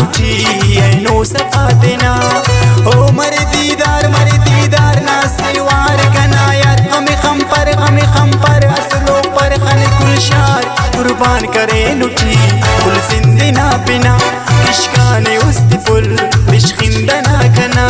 لوٹی اینو صفاتنا او مر دیدار ناسی وار کنا یار غم پر اصلو پر خل کل شار قربان کرے لوٹی کل زندنا بنا کشکانی است پل بشخندنا کنا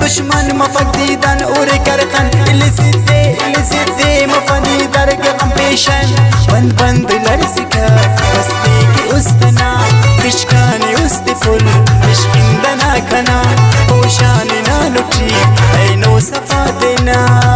दुश्मन मफقدیدن اور کرخن اللي سيدي مفني درق قمبيشن بند لرسكا وسليك استنا كشكاني استفل مشخندنا كنا وشاننا لوتي اينو صفاتنا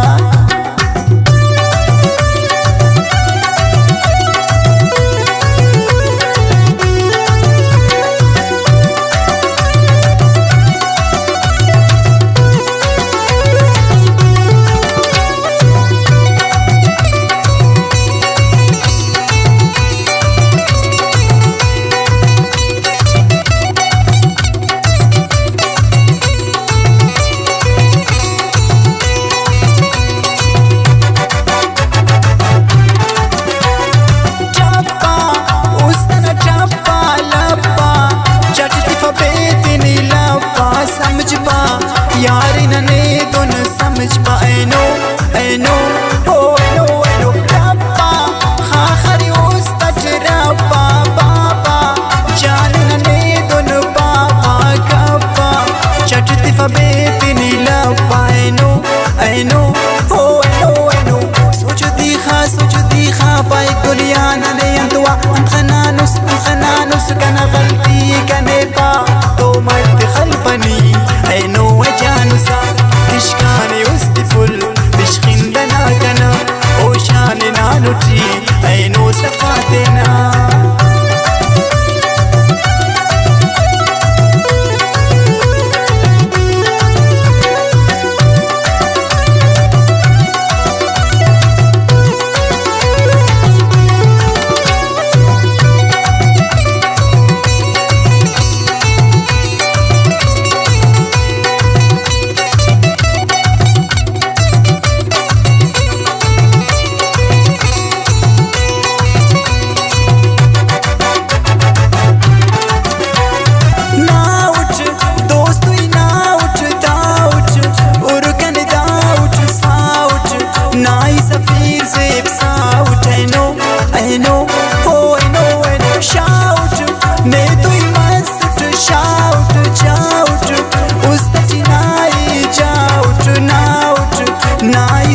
यारी नने दोन समझ पा ऐनो हो ऐनो रब्बा खाखरी उस्ता रब्बा बाबा जान नने दोन बाबा कब्बा चटती फबेतनी लब्बा ऐनो हो ऐनो सोच दीखा باي दुनिया नने अंतवा खनानुस كنا غلطي كنبا تو مرت خلفني ऐनो وجانسا كشكاني وستفل بشخندنا كنا وشاننا لوتي ऐनो صفاتنا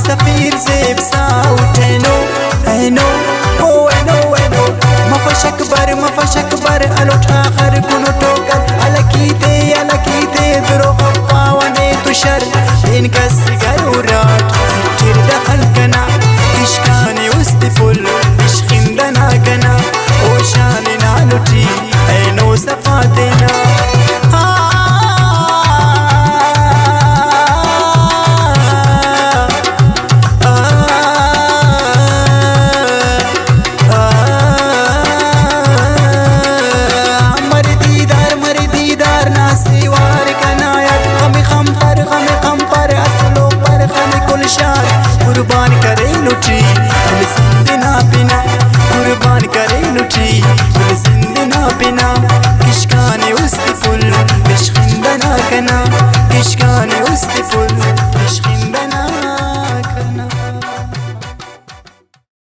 سفير زيب ساوت ऐनो ما فش أكبر ألوت آخر كنو توكل على كيتي درو خفا وني تشر إنك السيجارات سكر دخل كنا كشكاني وستفل مش خندنا كنا وشاننا لوتي